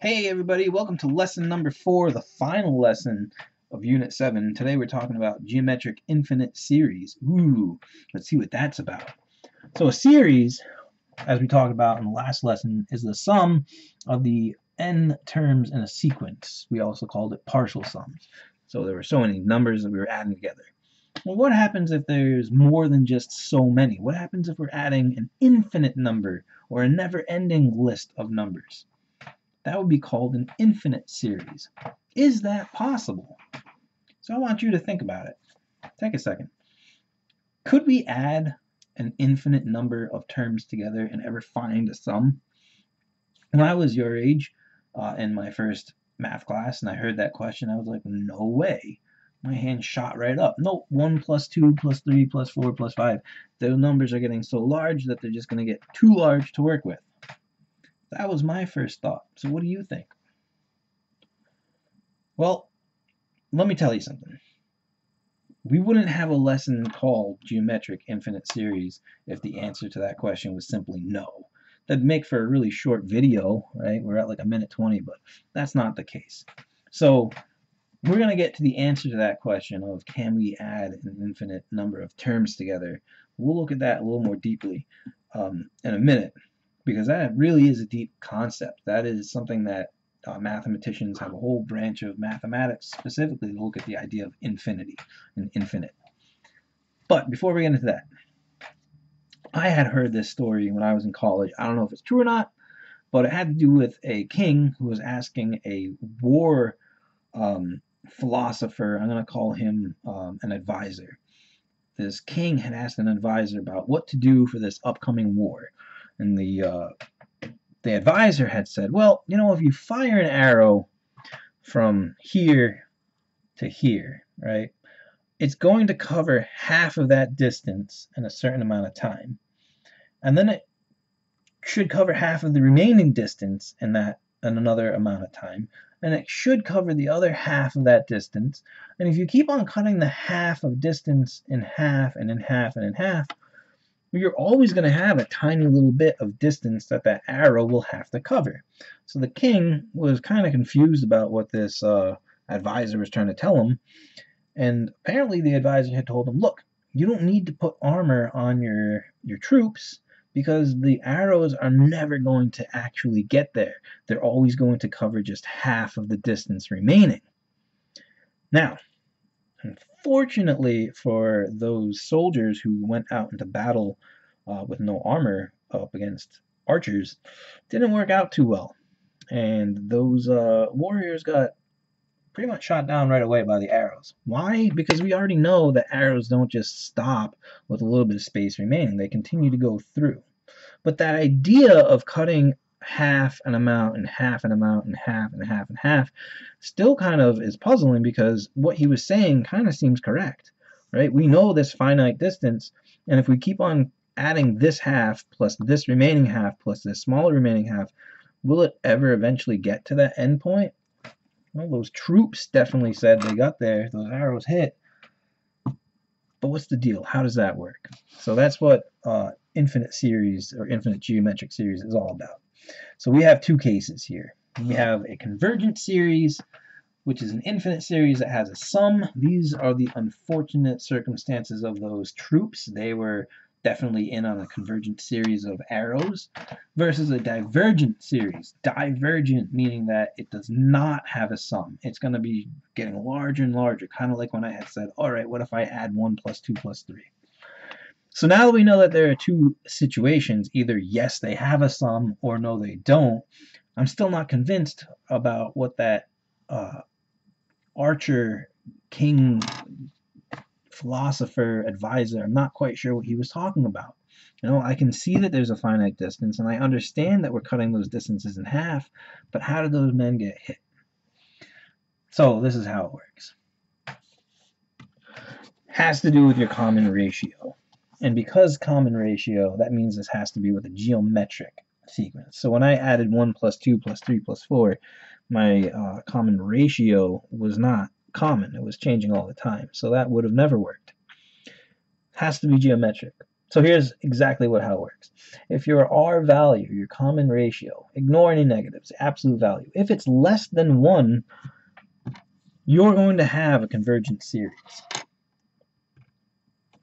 Hey everybody, welcome to lesson number 4, the final lesson of Unit 7. Today we're talking about geometric infinite series. Ooh, let's see what that's about. So a series, as we talked about in the last lesson, is the sum of the n terms in a sequence. We also called it partial sums. So there were so many numbers that we were adding together. Well, what happens if there's more than just so many? What happens if we're adding an infinite number or a never-ending list of numbers? That would be called an infinite series. Is that possible? So I want you to think about it. Take a second. Could we add an infinite number of terms together and ever find a sum? When I was your age, in my first math class, and I heard that question, I was like, no way. My hand shot right up. Nope, 1 plus 2 plus 3 plus 4 plus 5. Those numbers are getting so large that they're just going to get too large to work with. That was my first thought. So what do you think? Well, let me tell you something. We wouldn't have a lesson called geometric infinite series if the answer to that question was simply no. That'd make for a really short video, right? We're at like 1:20, but that's not the case. So we're going to get to the answer to that question of can we add an infinite number of terms together. We'll look at that a little more deeply in a minute, because that really is a deep concept. That is something that mathematicians have a whole branch of mathematics specifically to look at the idea of infinity and infinite. But before we get into that, I had heard this story when I was in college. I don't know if it's true or not, but it had to do with a king who was asking a war philosopher, I'm going to call him an advisor. This king had asked an advisor about what to do for this upcoming war. And the advisor had said, well, you know, if you fire an arrow from here to here, right, it's going to cover half of that distance in a certain amount of time. And then it should cover half of the remaining distance in another amount of time. And it should cover the other half of that distance. And if you keep on cutting the half of distance in half and in half and in half, you're always going to have a tiny little bit of distance that arrow will have to cover. So the king was kind of confused about what this advisor was trying to tell him. And apparently the advisor had told him, look, you don't need to put armor on your troops because the arrows are never going to actually get there. They're always going to cover just half of the distance remaining. Now, unfortunately for those soldiers who went out into battle with no armor up against archers, didn't work out too well. And those warriors got pretty much shot down right away by the arrows. Why? Because we already know that arrows don't just stop with a little bit of space remaining. They continue to go through. But that idea of cutting half an amount and half an amount and half and half and half still kind of is puzzling, because what he was saying kind of seems correct, right? We know this finite distance, and if we keep on adding this half plus this remaining half plus this smaller remaining half, will it ever eventually get to that end point? Well, those troops definitely said they got there. Those arrows hit. But what's the deal? How does that work? So that's what infinite series or infinite geometric series is all about. So we have two cases here. We have a convergent series, which is an infinite series that has a sum. These are the unfortunate circumstances of those troops. They were definitely in on a convergent series of arrows, versus a divergent series. Divergent meaning that it does not have a sum. It's going to be getting larger and larger, kind of like when I had said, all right, what if I add 1 plus 2 plus 3? So now that we know that there are two situations, either yes, they have a sum, or no, they don't, I'm still not convinced about what that archer, king, philosopher, advisor, I'm not quite sure what he was talking about. You know, I can see that there's a finite distance, and I understand that we're cutting those distances in half, but how did those men get hit? So this is how it works. Has to do with your common ratio. And because common ratio, that means this has to be with a geometric sequence. So when I added 1 plus 2 plus 3 plus 4, my common ratio was not common. It was changing all the time. So that would have never worked. Has to be geometric. So here's exactly how it works. If your R value, your common ratio, ignore any negatives, absolute value, if it's less than 1, you're going to have a convergent series.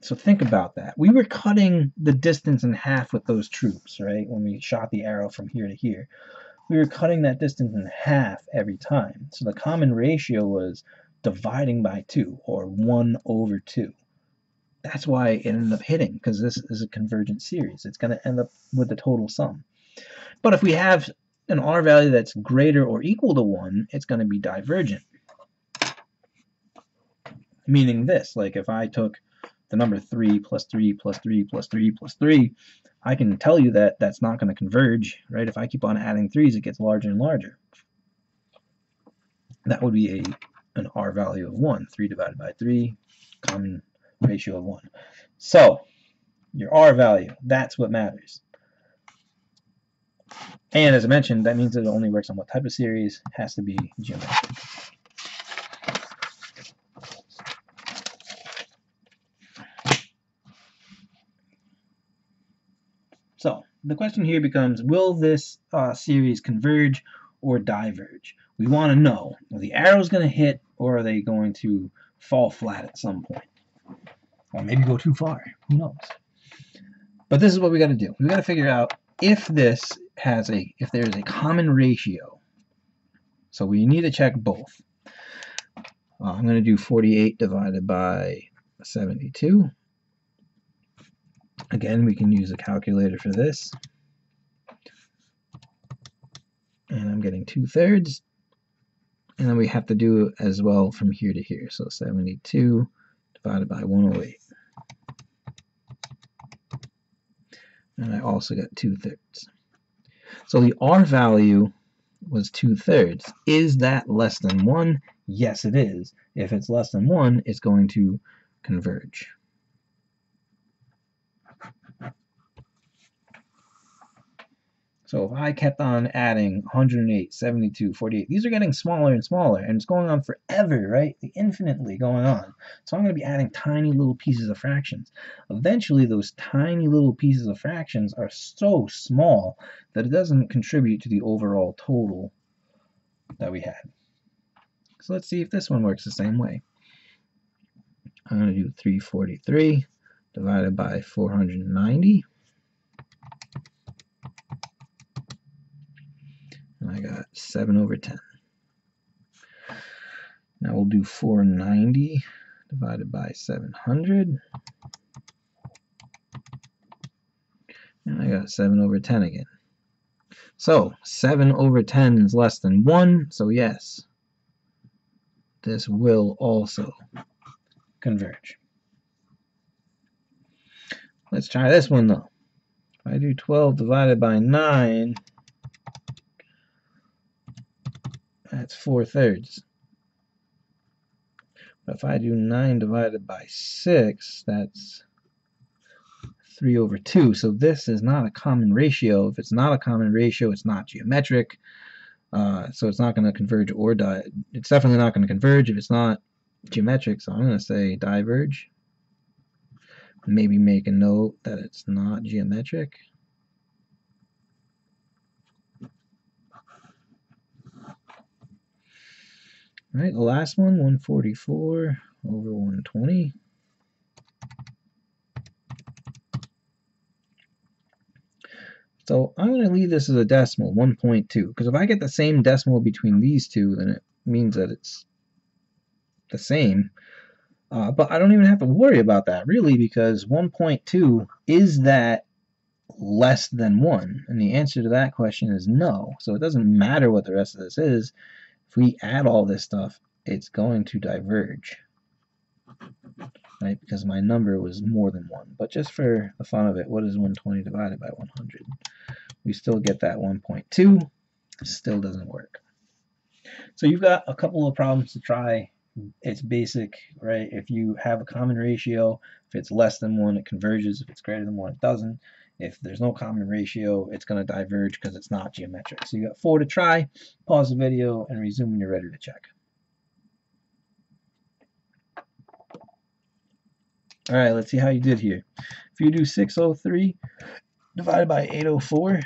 So think about that. We were cutting the distance in half with those troops, right? When we shot the arrow from here to here. We were cutting that distance in half every time. So the common ratio was dividing by 2, or 1 over 2. That's why it ended up hitting, because this is a convergent series. It's going to end up with the total sum. But if we have an R value that's greater or equal to 1, it's going to be divergent. Meaning this, like if I took the number 3 plus 3 plus 3 plus 3 plus 3, I can tell you that that's not going to converge, right? If I keep on adding 3's, it gets larger and larger. That would be an R value of 1. 3 divided by 3, common ratio of 1. So, your R value, that's what matters. And as I mentioned, that means that it only works on what type of series. It has to be geometric. So, the question here becomes, will this series converge or diverge? We want to know, are the arrows going to hit, or are they going to fall flat at some point? Or maybe go too far. Who knows? But this is what we got to do. We got to figure out if there is a common ratio. So we need to check both. I'm going to do 48 divided by 72. Again, we can use a calculator for this. And I'm getting 2/3. And then we have to do it as well from here to here. So 72 divided by 108. And I also got 2/3. So the R value was 2/3. Is that less than 1? Yes, it is. If it's less than 1, it's going to converge. So if I kept on adding 108, 72, 48, these are getting smaller and smaller, and it's going on forever, right? Infinitely going on. So I'm going to be adding tiny little pieces of fractions. Eventually, those tiny little pieces of fractions are so small that it doesn't contribute to the overall total that we had. So let's see if this one works the same way. I'm going to do 343 divided by 490. And I got 7/10. Now we'll do 490 divided by 700. And I got 7/10 again. So 7/10 is less than 1, so yes, this will also converge. Let's try this one though. If I do 12 divided by 9, that's 4/3. But if I do 9 divided by 6, that's 3/2. So this is not a common ratio. If it's not a common ratio, it's not geometric. So it's not going to converge or it's definitely not going to converge if it's not geometric. So I'm going to say diverge. Maybe make a note that it's not geometric. All right, the last one, 144 over 120. So I'm going to leave this as a decimal, 1.2, because if I get the same decimal between these two, then it means that it's the same. But I don't even have to worry about that, really, because 1.2, is that less than 1? And the answer to that question is no. So it doesn't matter what the rest of this is. If we add all this stuff, it's going to diverge, right? Because my number was more than 1. But just for the fun of it, what is 120 divided by 100? We still get that 1.2. Still doesn't work. So you've got a couple of problems to try. It's basic, right? If you have a common ratio, if it's less than 1, it converges. If it's greater than 1, it doesn't. If there's no common ratio, it's going to diverge because it's not geometric. So you got 4 to try. Pause the video and resume when you're ready to check. All right, let's see how you did here. If you do 603 divided by 804,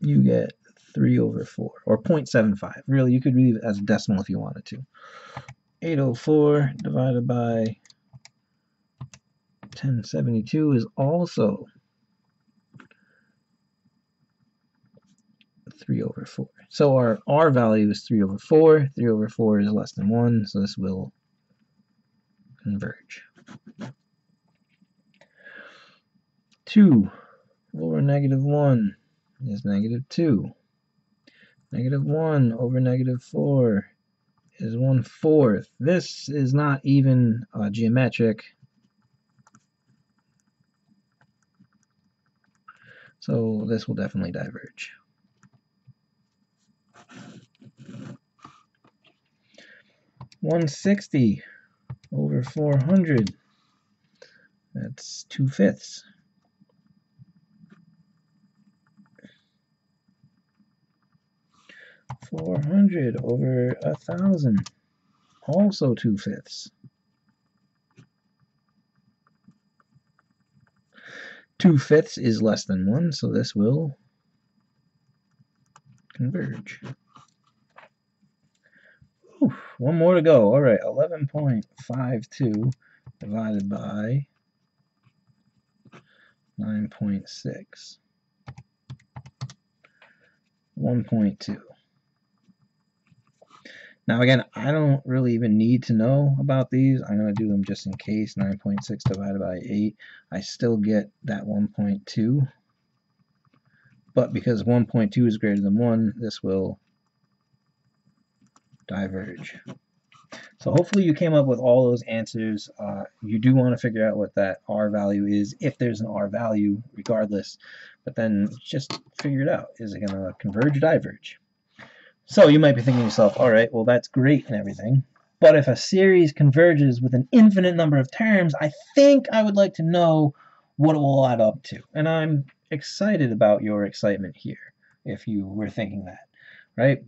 you get 3/4, or 0.75. Really, you could read it as a decimal if you wanted to. 804 divided by 1072 is also 3/4. So our R value is 3/4. 3/4 is less than 1, so this will converge. 2 over -1 is -2. -1 over -4 is 1/4. This is not even geometric, so this will definitely diverge. 160 over 400, that's 2/5. 400 over 1,000, also 2/5. 2/5 is less than 1, so this will converge. Ooh, one more to go. All right, 11.52 divided by 9.6. 1.2. Now again, I don't really even need to know about these. I'm going to do them just in case. 9.6 divided by 8. I still get that 1.2. But because 1.2 is greater than 1, this will diverge. So hopefully you came up with all those answers. You do want to figure out what that R value is, if there's an R value, regardless. But then just figure it out. Is it going to converge or diverge? So you might be thinking to yourself, all right, well, that's great and everything. But if a series converges with an infinite number of terms, I think I would like to know what it will add up to. And I'm excited about your excitement here, if you were thinking that, right?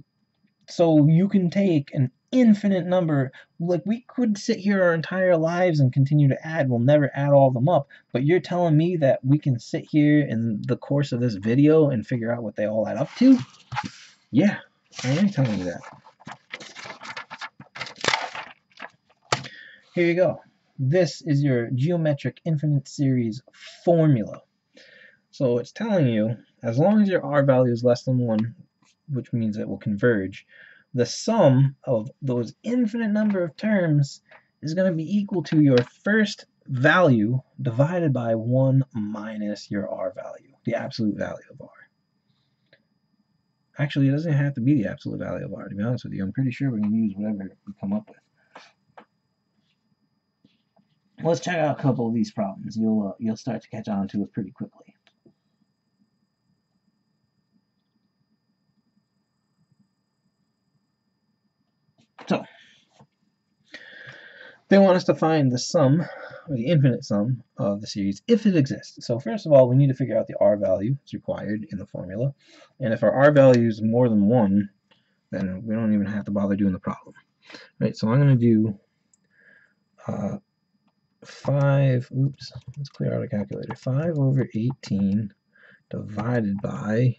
So you can take an infinite number, like we could sit here our entire lives and continue to add. We'll never add all of them up. But you're telling me that we can sit here in the course of this video and figure out what they all add up to? Yeah, I am telling you that. Here you go. This is your geometric infinite series formula. So it's telling you, as long as your R value is less than 1, which means it will converge, the sum of those infinite number of terms is going to be equal to your first value divided by 1 minus your R value, the absolute value of R. Actually, it doesn't have to be the absolute value of R, to be honest with you. I'm pretty sure we can use whatever we come up with. Let's check out a couple of these problems. You'll start to catch on to it pretty quickly. So, they want us to find the sum, or the infinite sum, of the series if it exists. So first of all, we need to figure out the R value. It's required in the formula. And if our R value is more than 1, then we don't even have to bother doing the problem. Right, so I'm going to do 5, oops, let's clear out a calculator. 5 over 18 divided by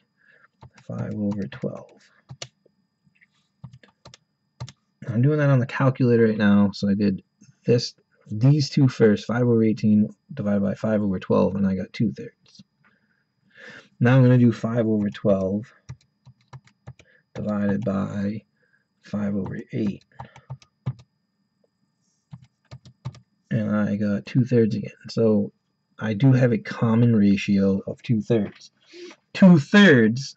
5 over 12. I'm doing that on the calculator right now, so I did these two first, 5 over 18 divided by 5 over 12, and I got 2/3. Now I'm going to do 5 over 12 divided by 5 over 8. And I got 2/3 again. So I do have a common ratio of 2/3. 2/3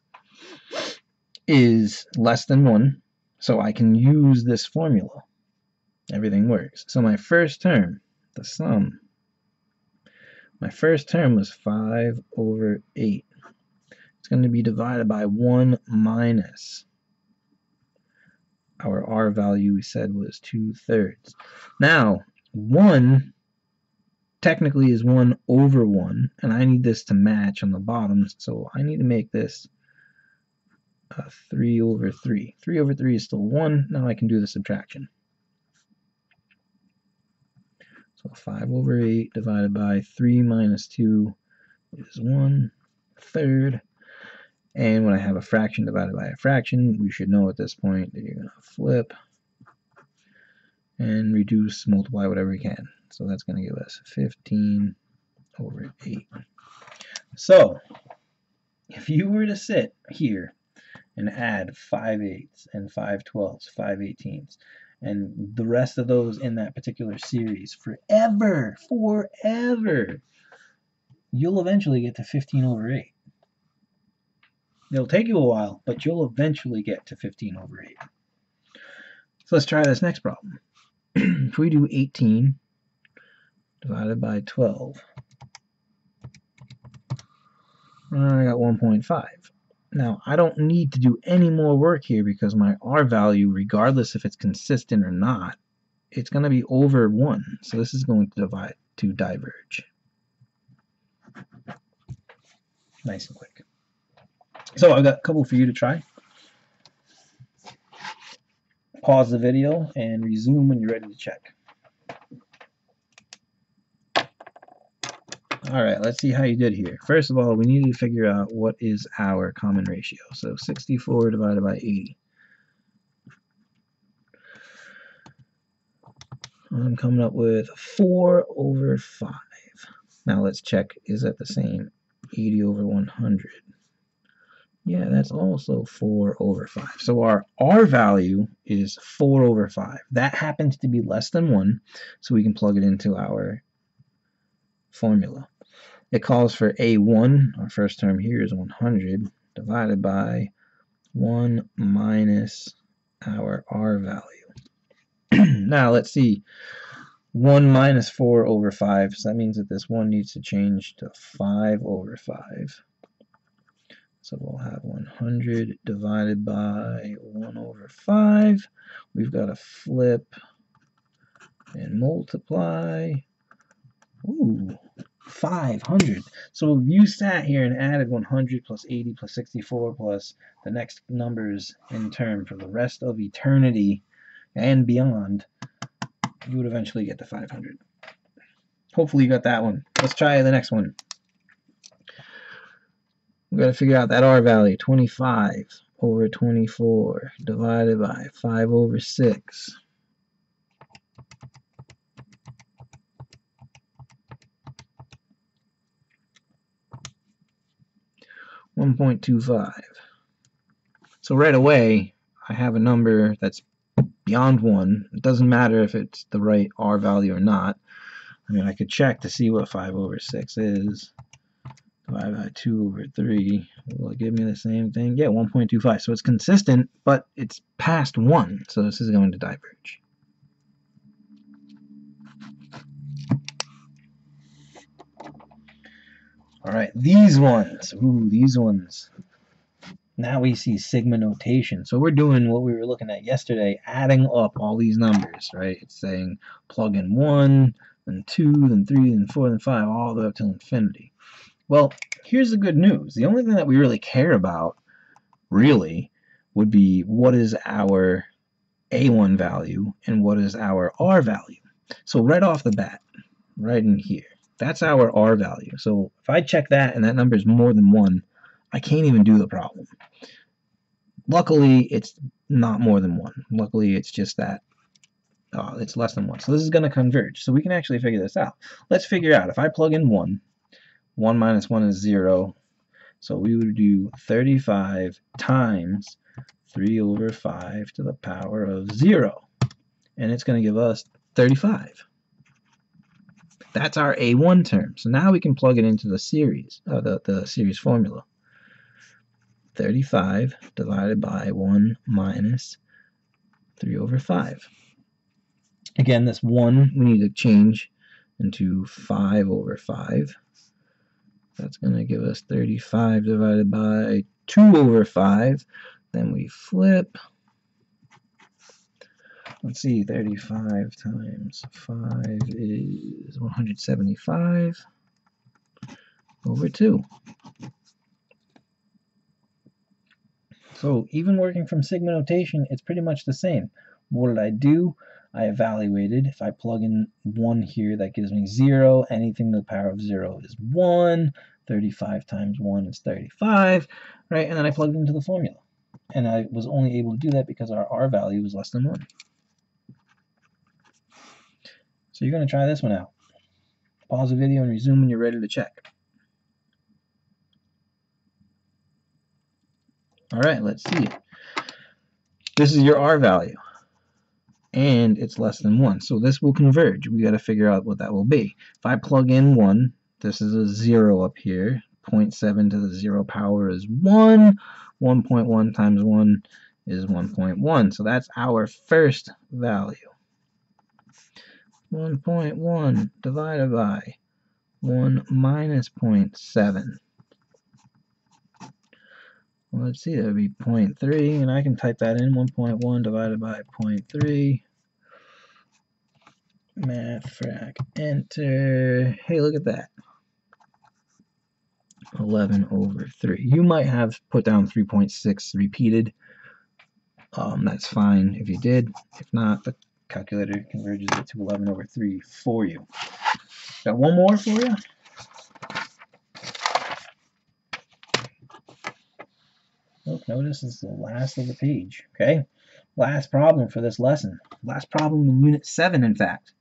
is less than 1, so I can use this formula. Everything works. So my first term, the sum, my first term was 5 over 8. It's going to be divided by 1 minus our R value we said was 2/3. Now, 1 technically is 1 over 1, and I need this to match on the bottom, so I need to make this 3 over 3. 3 over 3 is still 1. Now I can do the subtraction. So 5 over 8 divided by 3 minus 2 is 1/3. And when I have a fraction divided by a fraction, we should know at this point that you're going to flip and reduce, multiply whatever you can. So that's going to give us 15 over 8. So if you were to sit here and add 5/8 and 5/12, 5/18, and the rest of those in that particular series forever, you'll eventually get to 15 over 8. It'll take you a while, but you'll eventually get to 15 over 8. So let's try this next problem. If we do 18 divided by 12, I got 1.5. Now, I don't need to do any more work here because my R value, regardless if it's consistent or not, it's going to be over 1. So this is going to diverge. Nice and quick. So I've got a couple for you to try. Pause the video and resume when you're ready to check. All right, let's see how you did here. First of all, we need to figure out what is our common ratio. So 64 divided by 80. I'm coming up with 4 over 5. Now let's check, is that the same? 80 over 100. Yeah, that's also 4 over 5. So our R value is 4 over 5. That happens to be less than 1, so we can plug it into our formula. It calls for A1, our first term here is 100, divided by 1 minus our R value. Now let's see. 1 minus 4 over 5, so that means that this 1 needs to change to 5 over 5. So we'll have 100 divided by 1 over 5. We've got to flip and multiply. Ooh, 500. So if you sat here and added 100 plus 80 plus 64 plus the next numbers in turn for the rest of eternity and beyond, you would eventually get to 500. Hopefully you got that one. Let's try the next one. We've got to figure out that R value. 25 over 24 divided by 5 over 6. $1.25. So right away, I have a number that's beyond 1. It doesn't matter if it's the right R value or not. I mean, I could check to see what 5 over 6 is. Divided by 2 over 3. Will it give me the same thing? Yeah, 1.25. So it's consistent, but it's past 1. So this is going to diverge. All right, these ones. Ooh, these ones. Now we see sigma notation. So we're doing what we were looking at yesterday, adding up all these numbers, right? It's saying plug in 1, then 2, then 3, then 4, then 5, all the way up till infinity. Well, here's the good news. The only thing that we really care about, really, would be what is our A1 value and what is our R value. So right off the bat, right in here, that's our R value. So if I check that and that number is more than 1, I can't even do the problem. Luckily, it's not more than 1. Luckily, it's just that it's less than 1. So this is going to converge. So we can actually figure this out. Let's figure out if I plug in 1, 1 minus 1 is 0. So we would do 35 times 3 over 5 to the power of 0. And it's going to give us 35. That's our A1 term. So now we can plug it into the series, the series formula. 35 divided by 1 minus 3 over 5. Again, this 1 we need to change into 5 over 5. That's going to give us 35 divided by 2 over 5. Then we flip. Let's see, 35 times 5 is 175 over 2. So even working from sigma notation, it's pretty much the same. What did I do? I evaluated. If I plug in 1 here, that gives me 0. Anything to the power of 0 is 1. 35 times 1 is 35, right? And then I plugged it into the formula. And I was only able to do that because our R value was less than 1. So you're going to try this one out. Pause the video and resume when you're ready to check. All right, let's see it. This is your R value, and it's less than 1. So this will converge. We got to figure out what that will be. If I plug in 1, this is a 0 up here. 0.7 to the 0 power is 1. 1.1 times 1 is 1.1. So that's our first value. 1.1 divided by 1 minus 0.7. Well, let's see, that would be 0.3, and I can type that in. 1.1 divided by 0.3. Math frac, enter. Hey, look at that. 11 over 3. You might have put down 3.6 repeated. That's fine if you did. If not, the calculator converges it to 11 over 3 for you. Got one more for you. Look, notice it's the last of the page. Okay, last problem for this lesson. Last problem in Unit 7, in fact.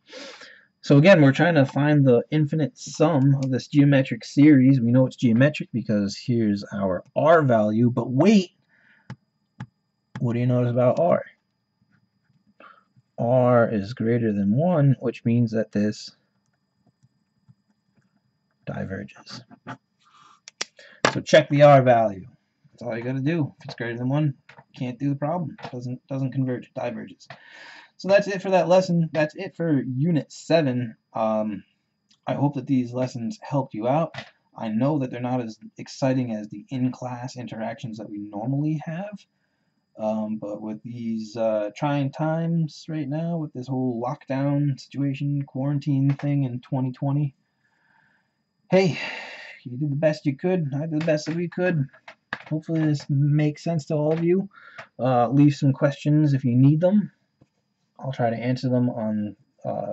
So again, we're trying to find the infinite sum of this geometric series. We know it's geometric because here's our R value, but wait, what do you notice about R? R is greater than 1, which means that this diverges. So check the R value. That's all you got to do. If it's greater than 1, can't do the problem. It doesn't converge, it diverges. So that's it for that lesson. That's it for Unit 7. I hope that these lessons helped you out. I know that they're not as exciting as the in-class interactions that we normally have. But with these trying times right now, with this whole lockdown situation, quarantine thing in 2020, hey, you did the best you could. I did the best that we could. Hopefully this makes sense to all of you. Leave some questions if you need them. I'll try to answer them on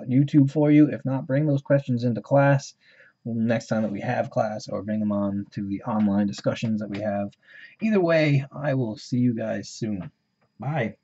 YouTube for you. If not, bring those questions into class next time that we have class, or bring them on to the online discussions that we have. Either way, I will see you guys soon. Bye.